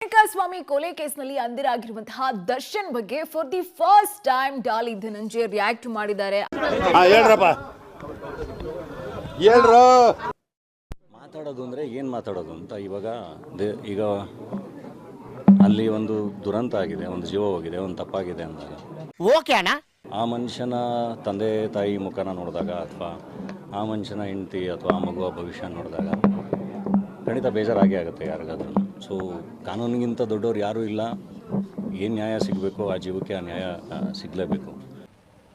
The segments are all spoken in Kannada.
ಸ್ವಾಮಿ ಕೊಲೆ ಕೇಸ್ನಲ್ಲಿ ಅಂದಿರಾಗಿರುವಂತಹ ದರ್ಶನ್ ಬಗ್ಗೆ for the first time Dolly Dhananjaya react ಮಾಡಿದ್ದಾರೆ. ಮಾತಾಡೋದು ಅಂದರೆ ಏನು ಮಾತಾಡೋದು ಅಂತ ಈಗ ಅಲ್ಲಿ ಒಂದು ದುರಂತ ಆಗಿದೆ, ಒಂದು ಜೀವ ಹೋಗಿದೆ, ಒಂದು ತಪ್ಪಾಗಿದೆ ಅಂದಾಗ ಓಕೆ ಅಣ್ಣ, ಆ ಮನುಷ್ಯನ ತಂದೆ ತಾಯಿ ಮುಖನ ನೋಡಿದಾಗ ಅಥವಾ ಆ ಮನುಷ್ಯನ ಹೆಂಡತಿ ಅಥವಾ ಆ ಮಗುವ ಭವಿಷ್ಯ ನೋಡಿದಾಗ ಖಂಡಿತ ಬೇಜಾರಾಗೇ ಆಗುತ್ತೆ ಯಾರಿಗಾದ್ರೂ. ಸೊ ಕಾನೂನಿಗಿಂತ ದೊಡ್ಡವ್ರು ಯಾರೂ ಇಲ್ಲ. ಏನು ನ್ಯಾಯ ಸಿಗಬೇಕು ಆ ಜೀವಕ್ಕೆ ಆ ನ್ಯಾಯ ಸಿಗಲೇಬೇಕು.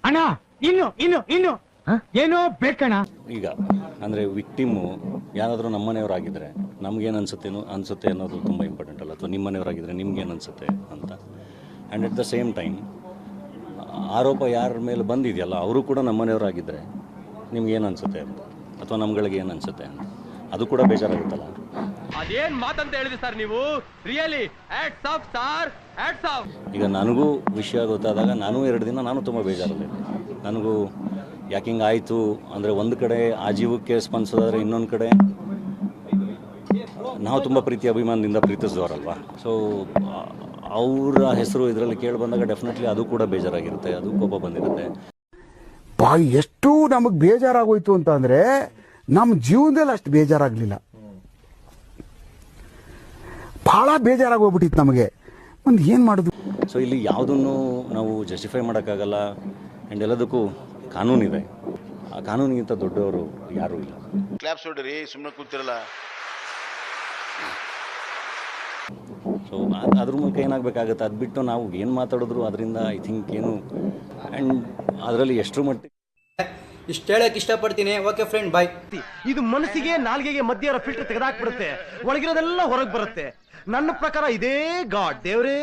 ಅಣ್ಣ ಇನ್ನು ಇನ್ನು ಇನ್ನು ಏನೋ ಬೇಕಣ್ಣ. ಈಗ ಅಂದರೆ ವಿಕ್ಟಿಮು ಯಾರಾದರೂ ನಮ್ಮನೆಯವರಾಗಿದ್ದರೆ ನಮ್ಗೇನು ಅನಿಸುತ್ತೆ ಅನ್ನೋದು ತುಂಬ ಇಂಪಾರ್ಟೆಂಟ್ ಅಲ್ಲ, ಅಥವಾ ನಿಮ್ಮನೆಯವರಾಗಿದ್ದರೆ ನಿಮ್ಗೇನು ಅನಿಸುತ್ತೆ ಅಂತ. And at the same time ಆರೋಪ ಯಾರ ಮೇಲೆ ಬಂದಿದೆಯಲ್ಲ ಅವರು ಕೂಡ ನಮ್ಮನೆಯವರಾಗಿದ್ದರೆ ನಿಮ್ಗೇನು ಅನಿಸುತ್ತೆ ಅಂತ, ಅಥವಾ ನಮ್ಗಳಿಗೆ ಏನು ಅನಿಸುತ್ತೆ ಅಂತ ಅದು ಕೂಡ ಬೇಜಾರಾಗುತ್ತಲ್ಲ. ಅದೇನ್ ಮಾತಂತ ಹೇಳಿದ್ರಿ ಸರ್ ನೀವು, really hats off sir, hats off. ಈಗ ನನಗೂ ವಿಷಯ ಗೊತ್ತಾದಾಗ ನಾನು 2 ದಿನ ನಾನು ತುಂಬ ಬೇಜಾರಲ್ಲಿದ್ದೆ. ನನಗೂ ಯಾಕೆ ಹಿಂಗೆ ಆಯಿತು ಅಂದರೆ, ಒಂದು ಕಡೆ ಆ ಜೀವಕ್ಕೆ ಸ್ಪಂದಿಸೋದಾದ್ರೆ ಇನ್ನೊಂದು ಕಡೆ ನಾವು ತುಂಬ ಪ್ರೀತಿ ಅಭಿಮಾನದಿಂದ ಪ್ರೀತಿಸಿದವರಲ್ವ. ಸೊ ಅವರ ಹೆಸರು ಇದರಲ್ಲಿ ಕೇಳಿ ಬಂದಾಗ ಡೆಫಿನೆಟ್ಲಿ ಅದು ಕೂಡ ಬೇಜಾರಾಗಿರುತ್ತೆ, ಅದು ಕೋಪ ಬಂದಿರುತ್ತೆ. ಎಷ್ಟು ನಮಗೆ ಬೇಜಾರಾಗೋಯ್ತು ಅಂತ ಅಂದರೆ ನಮ್ಮ ಜೀವನದಲ್ಲಿ ಅಷ್ಟು ಬೇಜಾರಾಗಲಿಲ್ಲ, ಭಾಳ ಬೇಜಾರಾಗೋಗ್ಬಿಟ್ಟಿತ್ತು ನಮಗೆ. ಒಂದು ಏನು ಮಾಡೋದು? ಸೊ ಇಲ್ಲಿ ಯಾವುದನ್ನು ನಾವು ಜಸ್ಟಿಫೈ ಮಾಡೋಕ್ಕಾಗಲ್ಲ. ಆ್ಯಂಡ್ ಎಲ್ಲದಕ್ಕೂ ಕಾನೂನಿದೆ, ಆ ಕಾನೂನಿಗಿಂತ ದೊಡ್ಡವರು ಯಾರೂ ಇಲ್ಲ. ಕ್ಲಾಪ್ಸ್ ಹೊಡ್ರಿ, ಸುಮ್ಮನೆ ಕೂತಿರಲ್ಲ. ಸೊ ಅದ್ರ ಮೂಲಕ ಏನಾಗಬೇಕಾಗುತ್ತೆ, ಅದು ಬಿಟ್ಟು ನಾವು ಏನು ಮಾತಾಡಿದ್ರು ಅದರಿಂದ ಐ ಥಿಂಕ್ ಏನು. ಆ್ಯಂಡ್ ಅದರಲ್ಲಿ ಎಷ್ಟರ ಮಟ್ಟಿಗೆ ಇಷ್ಟು ಹೇಳಕ್ಕೆ ಇಷ್ಟಪಡ್ತೀನಿ. ಓಕೆ ಫ್ರೆಂಡ್, ಬಾಯ್. ಇದು ಮನಸ್ಸಿಗೆ ನಾಲ್ಗೆಗೆ ಮಧ್ಯ ಇರೋ ಫಿಲ್ಟರ್ ತೆಗೆದಾಕ್ಬಿಡುತ್ತೆ, ಒಳಗಿರೋದೆಲ್ಲ ಹೊರಗೆ ಬರುತ್ತೆ. ನನ್ನ ಪ್ರಕಾರ ಇದೇ ಗಾಡ್ ದೇವ್ರೇ.